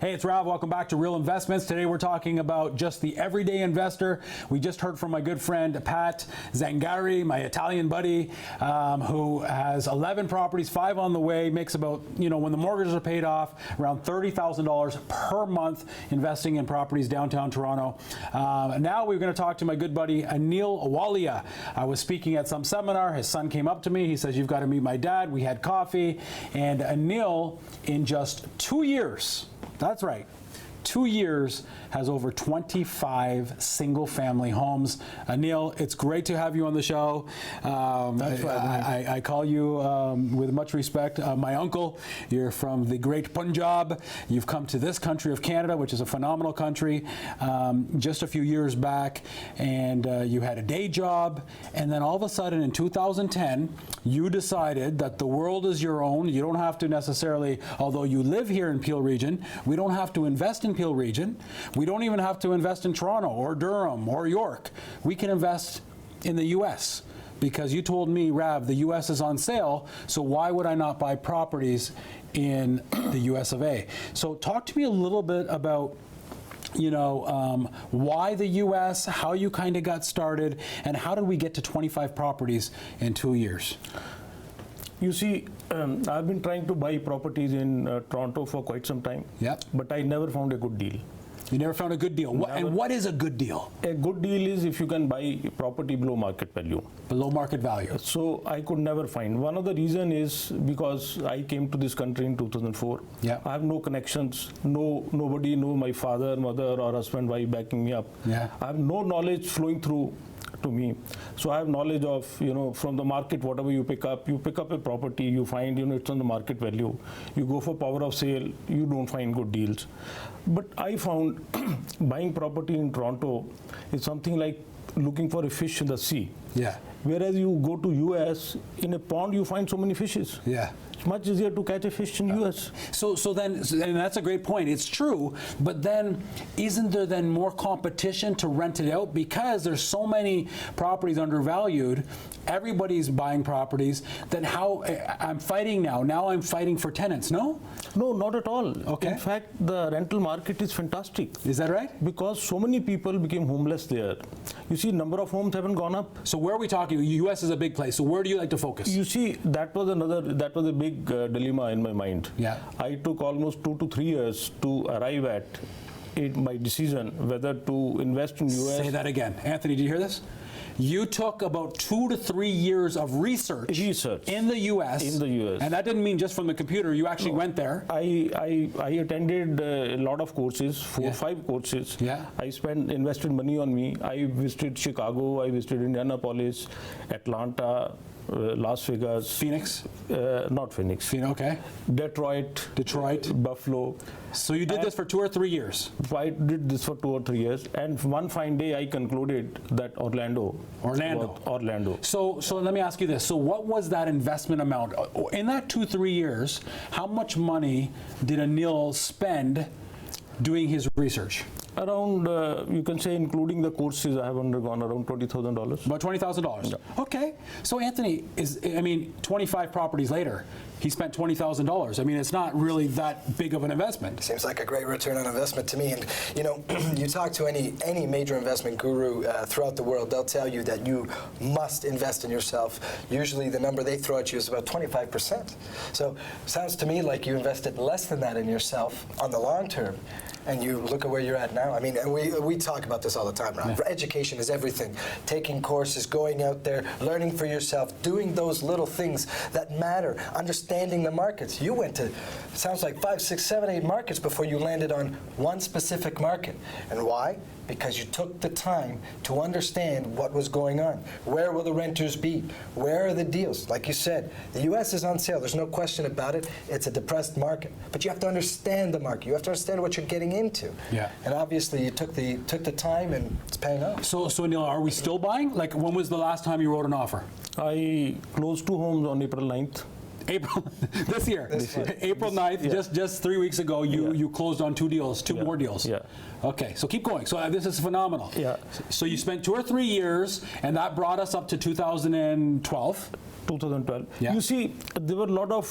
Hey, it's Rav. Welcome back to Real Investments. Today we're talking about just the everyday investor. We just heard from my good friend Pat Zangari, my Italian buddy, who has 11 properties, 5 on the way, makes about, when the mortgages are paid off, around $30,000 per month investing in properties downtown Toronto. Now we're going to talk to my good buddy Anil Walia. I was speaking at some seminar. His son came up to me. He says, "You've got to meet my dad." We had coffee. And Anil, in just 2 years, that's right, 2 years, has over 25 single-family homes. Anil, it's great to have you on the show. I call you, with much respect, my uncle. You're from the great Punjab. You've come to this country of Canada, which is a phenomenal country, just a few years back, and you had a day job, and then all of a sudden in 2010, you decided that the world is your own. You don't have to necessarily, although you live here in Peel Region, we don't have to invest in Peel Region. We don't even have to invest in Toronto or Durham or York. We can invest in the U.S. because you told me, Rav, the U.S. is on sale, so why would I not buy properties in the U.S. of A? So talk to me a little bit about why the U.S., how you kind of got started, and how did we get to 25 properties in 2 years? You see, I've been trying to buy properties in Toronto for quite some time, but I never found a good deal. You never found a good deal. And what is a good deal? A good deal is if you can buy property below market value. Below market value. So I could never find. One of the reason is because I came to this country in 2004. I have no connections, nobody, no my father, mother or husband, wife backing me up. I have no knowledge flowing through to me. So I have knowledge of, from the market, whatever you pick up a property, you find, it's on the market value. You go for power of sale, you don't find good deals. But I found buying property in Toronto is something like looking for a fish in the sea. Whereas you go to US, in a pond you find so many fishes. It's much easier to catch a fish in US. So then, and that's a great point. It's true, but then isn't there then more competition to rent it out because there's so many properties undervalued? Everybody's buying properties. Then how I'm fighting now? Now I'm fighting for tenants. No? No, not at all. Okay. In fact, the rental market is fantastic. Is that right? Because so many people became homeless there. You see, number of homes haven't gone up. So where are we talking? U.S. is a big place. So where do you like to focus? You see, that was a big dilemma in my mind. I took almost 2 to 3 years to arrive at my decision whether to invest in U.S. Say that again. Anthony, did you hear this? You took about 2 to 3 years of research in the U.S. And that didn't mean just from the computer. You actually went there. I attended a lot of courses, 4 or 5 courses. I invested money on me. I visited Chicago. I visited Indianapolis, Atlanta, Las Vegas. Phoenix? Not Phoenix. Okay. Detroit. Buffalo. So you did this for 2 or 3 years? I did this for 2 or 3 years. And one fine day I concluded that Orlando. So let me ask you this. So what was that investment amount? In that 2-3 years, how much money did Anil spend doing his research? Around, you can say, including the courses, I have undergone around $20,000. About $20,000. Okay. So Anthony 25 properties later, he spent $20,000. I mean, it's not really that big of an investment. Seems like a great return on investment to me. And you talk to any major investment guru throughout the world, they'll tell you that you must invest in yourself. Usually, the number they throw at you is about 25%. So, sounds to me like you invested less than that in yourself on the long term. And you look at where you're at now. I mean, we talk about this all the time, right? Education is everything. Taking courses, going out there, learning for yourself, doing those little things that matter, understanding the markets. You went to, sounds like 5, 6, 7, 8 markets before you landed on one specific market. And why? Because you took the time to understand what was going on. Where will the renters be? Where are the deals? Like you said, the U.S. is on sale. There's no question about it. It's a depressed market. But you have to understand the market. You have to understand what you're getting into. And obviously, you took the time, and it's paying off. So Anil, are we still buying? Like, when was the last time you wrote an offer? I closed 2 homes on April 9th. This year. April 9th, just 3 weeks ago, you closed on 2 deals, 2 more deals. Okay, so keep going. So this is phenomenal. So you spent 2 or 3 years, and that brought us up to 2012. 2012. Yeah. You see, there were a lot of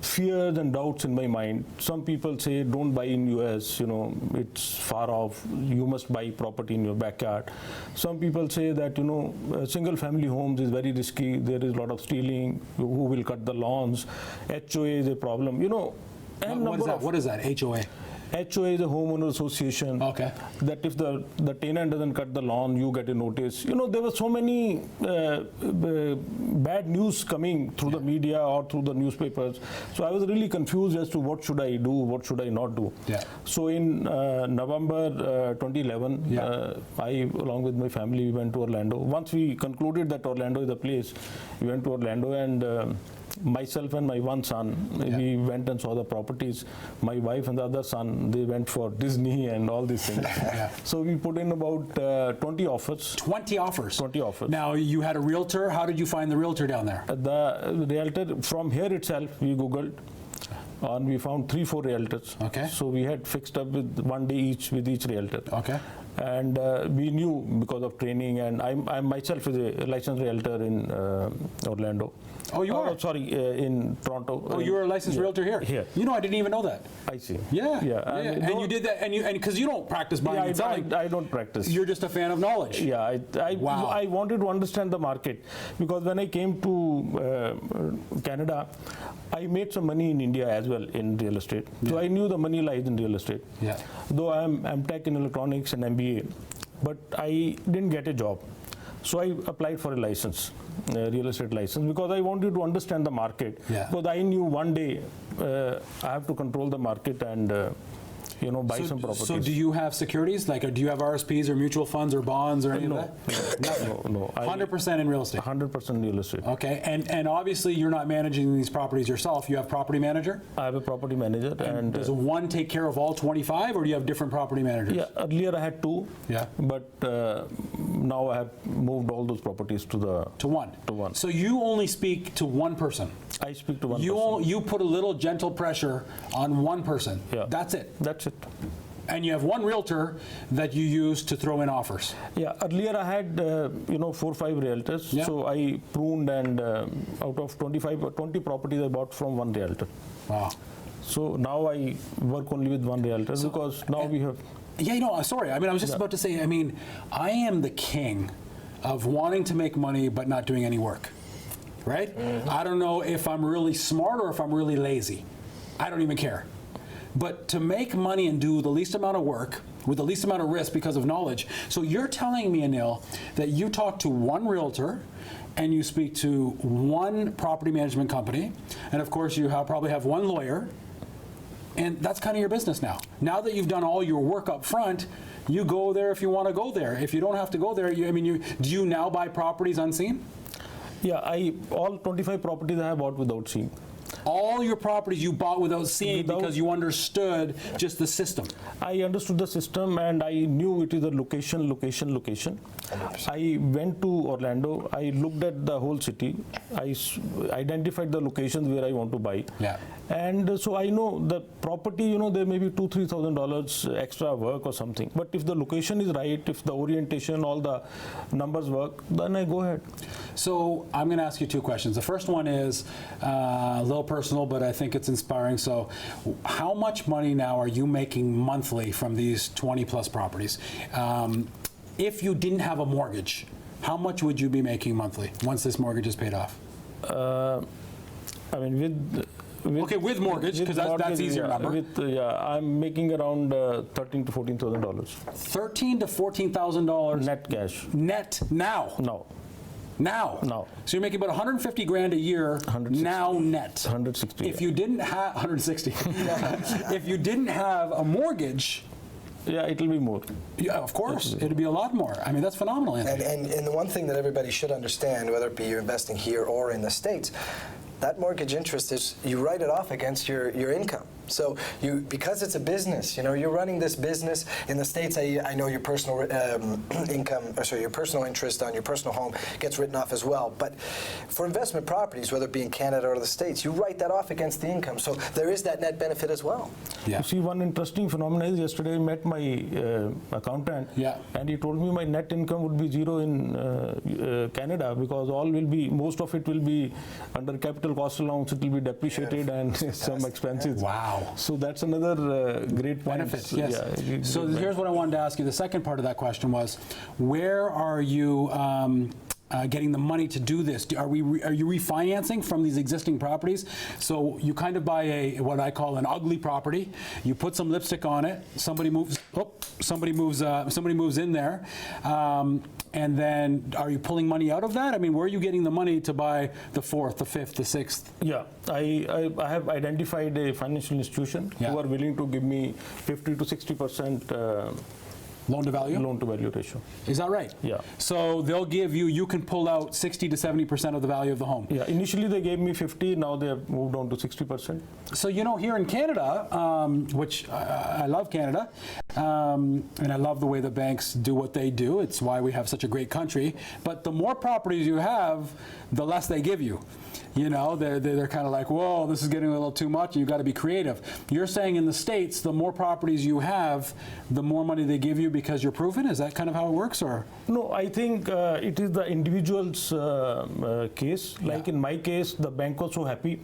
fears and doubts in my mind. Some people say, don't buy in US, you know, it's far off. You must buy property in your backyard. Some people say that, you know, single family homes is very risky. There is a lot of stealing. Who will cut the lawns? HOA is a problem, you know. And What is that, HOA? HOA is a homeowner association. Okay. That if the tenant doesn't cut the lawn, you get a notice. You know, there were so many bad news coming through the media or through the newspapers. So I was really confused as to what should I do, what should I not do. Yeah. So in November 2011, I, along with my family, we went to Orlando. Once we concluded that Orlando is the place, we went to Orlando, and myself and my one son, we went and saw the properties. My wife and the other son, they went for Disney and all these things. So we put in about 20 offers. 20 offers? 20 offers. Now, you had a realtor. How did you find the realtor down there? The realtor, from here itself, we Googled, and we found 3-4 realtors. Okay. So we had fixed up with one day each with each realtor. Okay. And we knew because of training, and I myself is a licensed realtor in Orlando. Oh, you are? Sorry, in Toronto. Oh, you're a licensed realtor here? Here. You know, I didn't even know that. I see. Yeah. And And you did that, and because you don't practice buying and selling. I don't practice. You're just a fan of knowledge. Yeah, Wow. I wanted to understand the market, because when I came to Canada, I made some money in India as well in real estate. So I knew the money lies in real estate. Yeah. Though I'm tech in electronics and MBA, but I didn't get a job. So I applied for a license, a real estate license, because I wanted to understand the market. Yeah. Because I knew one day I have to control the market and buy some properties. So do you have securities? Like, do you have RSPs or mutual funds or bonds or any of that? No. 100% in real estate? 100% real estate. Okay, and obviously you're not managing these properties yourself. You have property manager? I have a property manager. And does one take care of all 25, or do you have different property managers? Yeah, earlier I had 2. Yeah. But now I have moved all those properties to one. To one. So you only speak to one person? I speak to one person. You put a little gentle pressure on one person? Yeah. That's it? That's it. And you have one realtor that you use to throw in offers? Yeah, earlier I had 4 or 5 realtors. Yeah. So I pruned, and out of 25 or 20 properties I bought from one realtor. Wow. So now I work only with one realtor, because now we have... Yeah, sorry. I was just about to say, I am the king of wanting to make money but not doing any work, right? Mm-hmm. I don't know if I'm really smart or if I'm really lazy. I don't even care. But to make money and do the least amount of work with the least amount of risk because of knowledge. So you're telling me, Anil, that you talk to one realtor and you speak to one property management company, and of course you probably have one lawyer, and that's kind of your business now. Now that you've done all your work up front, you go there if you want to go there. If you don't have to go there, do you now buy properties unseen? Yeah, all 25 properties I have bought without seeing. All your properties you bought without seeing because you understood just the system. I understood the system, and I knew it is a location. 100%. I went to Orlando. I looked at the whole city. I identified the locations where I want to buy. Yeah. And so I know the property, there may be $2,000-3,000 extra work or something. But if the location is right, if the orientation, all the numbers work, then I go ahead. So I'm going to ask you 2 questions. The first one is a little personal, but I think it's inspiring. So how much money now are you making monthly from these 20 plus properties? If you didn't have a mortgage, how much would you be making monthly once this mortgage is paid off? With mortgage, because that's easier number. I'm making around $13,000 to $14,000. $13,000 to $14,000 net cash. Net now. No. Now. No. So you're making about 150 grand a year 160. now net. 160. If you didn't have 160, if you didn't have a mortgage. Yeah, it'll be more. Yeah, of course, it'd be a lot more. That's phenomenal, Anthony. And the one thing that everybody should understand, whether it be you're investing here or in the States, that mortgage interest is, you write it off against your income. So because it's a business, you're running this business. In the States, I know your personal your personal interest on your personal home gets written off as well. But for investment properties, whether it be in Canada or the States, you write that off against the income. So there is that net benefit as well. Yeah. You see, one interesting phenomenon is yesterday I met my accountant, and he told me my net income would be zero in Canada because most of it will be under capital cost allowance. It will be depreciated and some expenses. Wow. So that's another great benefit. Yes. Yeah, so here's what I wanted to ask you. The second part of that question was, where are you getting the money to do this? Are you refinancing from these existing properties? So you kind of buy what I call an ugly property. You put some lipstick on it. Somebody moves in there. And then are you pulling money out of that? I mean, where are you getting the money to buy the fourth, the fifth, the sixth? Yeah, I have identified a financial institution who are willing to give me 50 to 60% loan to value? Loan to value ratio. Is that right? Yeah. So they'll give you can pull out 60 to 70% of the value of the home. Yeah, initially they gave me 50, now they have moved on to 60%. So, here in Canada, which I love Canada, and I love the way the banks do what they do. It's why we have such a great country. But the more properties you have, the less they give you. They're kind of like, whoa, this is getting a little too much. You've got to be creative. You're saying in the States, the more properties you have, the more money they give you because you're proven? Is that kind of how it works, or? No, I think it is the individual's case. Like in my case, the bank was so happy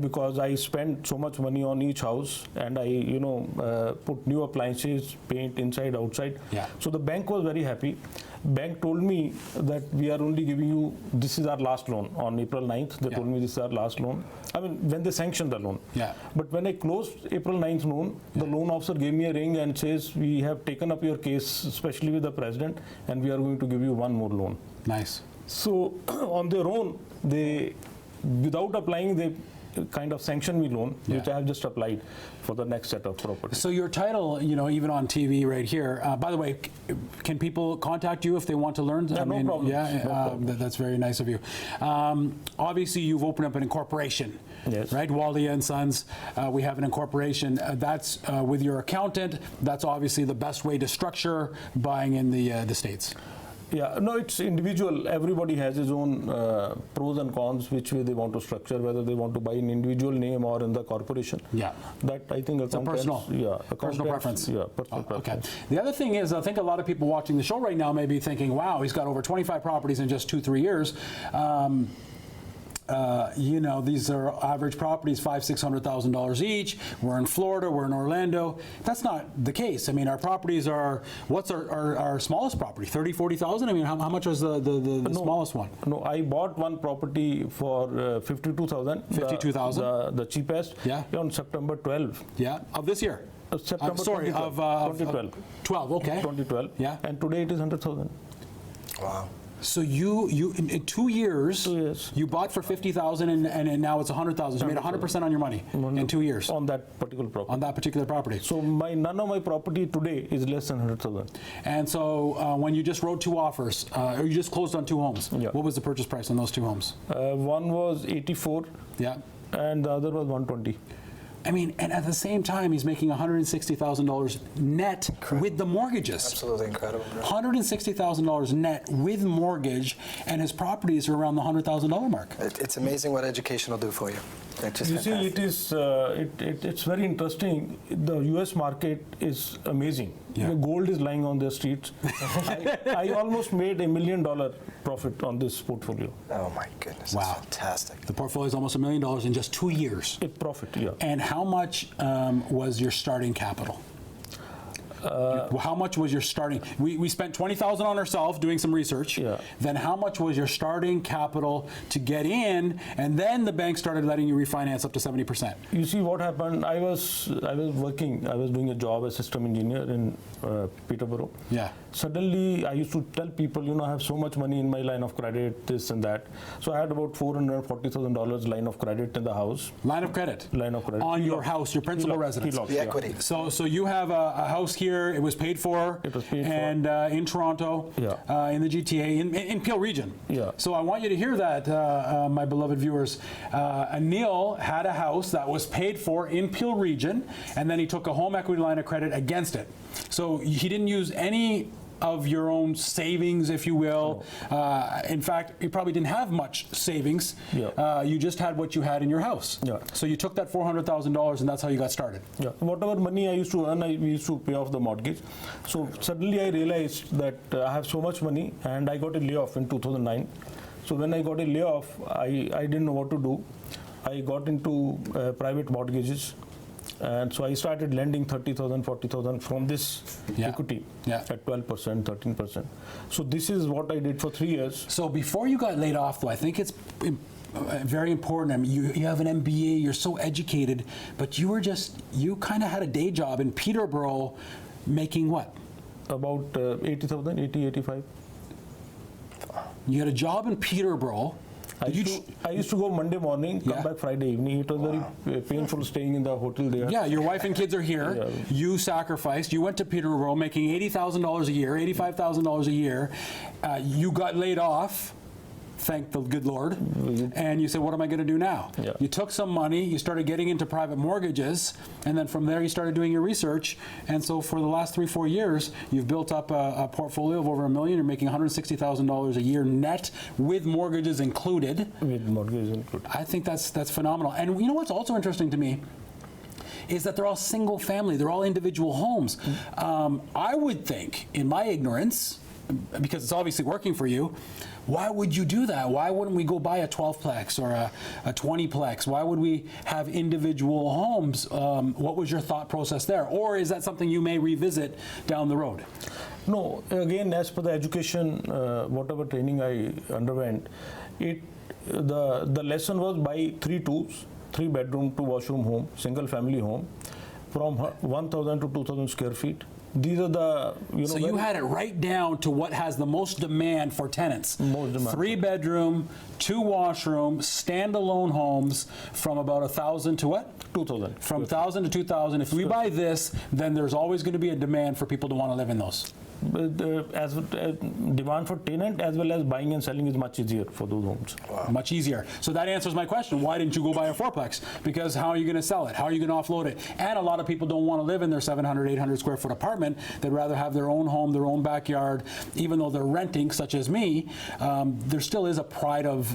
because I spent so much money on each house, and I, put new appliances, paint inside, outside. Yeah. So the bank was very happy. Bank told me that we are only giving you, this is our last loan. On April 9th, they told me this is our last loan. I mean, when they sanctioned the loan. Yeah. But when I closed April 9th loan, the loan officer gave me a ring and says, we have taken up your case, especially with the president, and we are going to give you one more loan. Nice. So on their own, they, without applying, they kind of sanctioned me loan, which I have just applied for the next set of properties. So your title, even on TV right here, by the way, can people contact you if they want to learn? Yeah, no problem. Yeah, no problem. That's very nice of you. Obviously, you've opened up an incorporation, yes. Right? Walia and Sons, we have an incorporation. That's with your accountant. That's obviously the best way to structure buying in the States. Yeah, no, it's individual. Everybody has his own pros and cons, which way they want to structure, whether they want to buy in individual name or in the corporation. Yeah. That, I think, it's a personal. Yeah, personal preference. Yeah, personal preference. Okay. The other thing is, I think a lot of people watching the show right now may be thinking, wow, he's got over 25 properties in just 2-3 years. These are average properties, $500,000-$600,000 each. We're in Florida, we're in Orlando. That's not the case. I mean, our properties are, what's our smallest property? 30, 40,000? I mean, how much was the smallest one? No, I bought one property for 52,000. 52,000? The cheapest. Yeah. On September 12. Yeah, of this year. September sorry, 2012. 12, okay. 2012. Yeah. And today it is 100,000. Wow. So you in 2 years, you bought for 50,000 and now it's 100,000. You made 100% on your money in 2 years. On that particular property. On that particular property. So none of my property today is less than 100,000. And so when you just wrote 2 offers, or you just closed on 2 homes, what was the purchase price on those 2 homes? One was 84. Yeah. And the other was 120. I mean, and at the same time, he's making $160,000 net with the mortgages. Absolutely incredible. $160,000 net with mortgage, and his properties are around the $100,000 mark. It's amazing what education will do for you. You see, it is it's very interesting. The U.S. market is amazing. Yeah. Gold is lying on the streets. I almost made $1 million profit on this portfolio. Oh my goodness! Wow, that's fantastic. The portfolio is almost $1 million in just 2 years. Profit, yeah. And how much was your starting capital? How much was your starting? We spent $20,000 on ourselves doing some research. Yeah. Then how much was your starting capital to get in? And then the bank started letting you refinance up to 70%. You see what happened? I was working. I was doing a job as system engineer in Peterborough. Yeah. suddenly I used to tell people, I have so much money in my line of credit, this and that. So I had about $440,000 line of credit in the house. Line of credit? Line of credit. On your house, your principal residence? The equity. So you have a house here, it was paid for. It was paid for. And in Toronto, in the GTA, in Peel region. Yeah. So I want you to hear that, my beloved viewers. Anil had a house that was paid for in Peel region, and then he took a home equity line of credit against it. So he didn't use any of your own savings, if you will. No. In fact, you probably didn't have much savings. Yeah. You just had what you had in your house. Yeah. So you took that $400,000 and that's how you got started. Yeah. Whatever money I used to earn, we used to pay off the mortgage. So suddenly I realized that I have so much money, and I got a layoff in 2009. So when I got a layoff, I didn't know what to do. I got into private mortgages. And so I started lending 30,000, 40,000 from this equity at 12%, 13%. So this is what I did for 3 years. So before you got laid off, though, I think it's very important. I mean, you have an MBA, you're so educated, but you kind of had a day job in Peterborough making what? About 80,000, 80, 85. You had a job in Peterborough. I used to go Monday morning, come back Friday evening. It was very painful staying in the hotel there. Yeah, your wife and kids are here. Yeah. You sacrificed. You went to Peterborough making $80,000 a year, $85,000 a year. You got laid off. Thank the good Lord. And you said, what am I going to do now? Yeah. You took some money, you started getting into private mortgages, and then from there you started doing your research. And so for the last 3-4 years, you've built up a portfolio of over $1 million. You're making $160,000 a year net with mortgages included. With mortgages included. I think that's phenomenal. And you know what's also interesting to me is that they're all single family. They're all individual homes. I would think, in my ignorance, because it's obviously working for you, why would you do that? Why wouldn't we go buy a 12-plex or a 20-plex? Why would we have individual homes? What was your thought process there? Or is that something you may revisit down the road? No, again, as per the education, whatever training I underwent, the lesson was buy 3 bedroom, 2 washroom home, single family home, from 1,000 to 2,000 square feet. These are the, So you had it right down to what has the most demand for tenants. Most demand. 3 bedroom, 2 washroom, standalone homes from about 1,000 to what? 2,000. From 1,000 to 2,000. If we buy this, then there's always going to be a demand for people to want to live in those. As demand for tenant as well as buying and selling is much easier for those homes. Wow. Much easier. So that answers my question. Why didn't you go buy a 4-plex? Because how are you going to sell it? How are you going to offload it? And a lot of people don't want to live in their 700, 800 square foot apartment. They'd rather have their own home, their own backyard. Even though they're renting, such as me, there still is a pride of,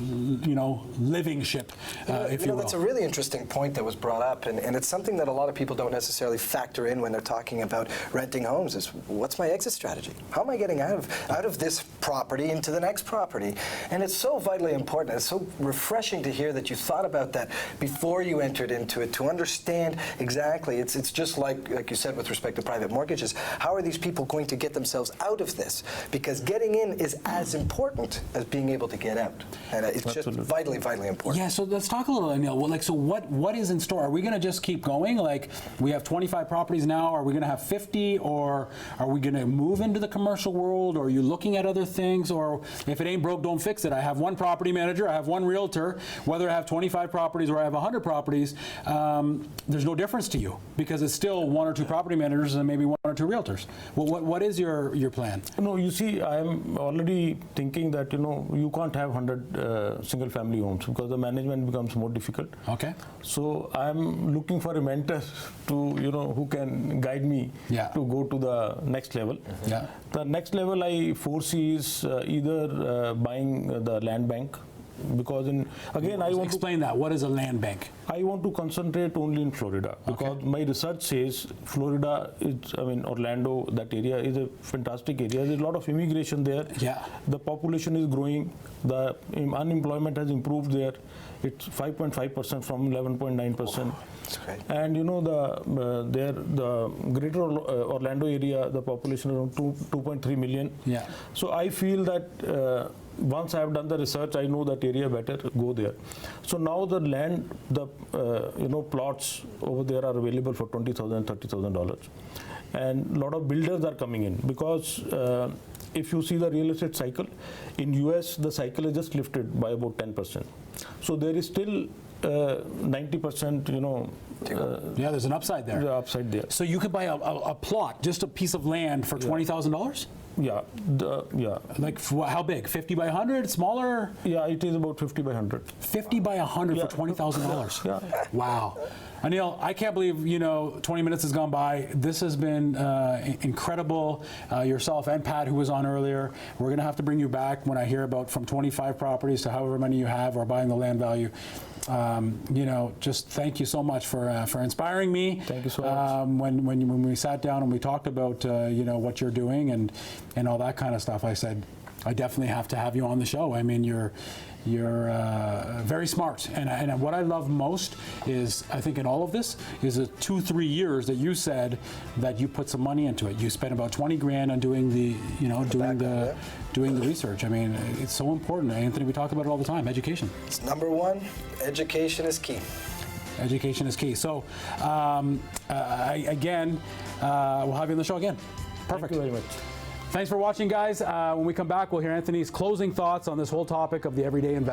living-ship, if you will. That's a really interesting point that was brought up, and it's something that a lot of people don't necessarily factor in when they're talking about renting homes is, what's my exit strategy? How am I getting out of this property into the next property? And it's so vitally important. It's so refreshing to hear that you thought about that before you entered into it, to understand exactly. It's just like you said with respect to private mortgages. How are these people going to get themselves out of this? Because getting in is as important as being able to get out. And it's Absolutely. just vitally, vitally important. Yeah, so let's talk a little, Anil. Well, so what is in store? Are we going to just keep going? Like, we have 25 properties now. Are we going to have 50? Or are we going to move into the commercial world? Or are you looking at other things? Or if it ain't broke, don't fix it. I have one property manager. I have one realtor. Whether I have 25 properties or I have 100 properties, there's no difference to you because it's still 1 or 2 property managers and maybe 1 or 2 realtors. Well, what is your plan? No, you see, I'm already thinking that, you can't have 100 single family homes because the management becomes more difficult. Okay. So I'm looking for a mentor to, who can guide me to go to the next level. Yeah. The next level I foresee is either buying the land bank, because I want explain that. What is a land bank? I want to concentrate only in Florida because my research says Florida is, Orlando, that area is a fantastic area. There's a lot of immigration there. Yeah. The population is growing. The unemployment has improved there. It's 5.5% from 11.9%. That's great. And the greater Orlando area, the population is around 2.3 million. Yeah. So I feel that once I have done the research, I know that area better, go there. So now the land, the plots over there are available for $20,000, $30,000. and a lot of builders are coming in because if you see the real estate cycle, in US the cycle is just lifted by about 10%. So there is still 90%, yeah, there's an upside there. The upside there. So you could buy a plot, just a piece of land for $20,000? Yeah, yeah. Like how big? 50 by 100? Smaller? Yeah, it is about 50 by 100. 50 by 100 for $20,000. Yeah. Wow. Anil, I can't believe 20 minutes has gone by. This has been incredible. Yourself and Pat, who was on earlier, we're going to have to bring you back when I hear about from 25 properties to however many you have or buying the land value. Just thank you so much for inspiring me. Thank you so much. When we sat down and we talked about what you're doing and all that kind of stuff, I said I definitely have to have you on the show. I mean, you're very smart, and what I love most is I think in all of this is the 2-3 years that you said that you put some money into it. You spent about 20 grand on doing the doing the research. I mean, it's so important. Anthony, we talk about it all the time. Education. It's number one. Education is key. Education is key. So again, we'll have you on the show again. Perfect. Thank you very much. Thanks for watching, guys. When we come back, we'll hear Anthony's closing thoughts on this whole topic of the everyday investor.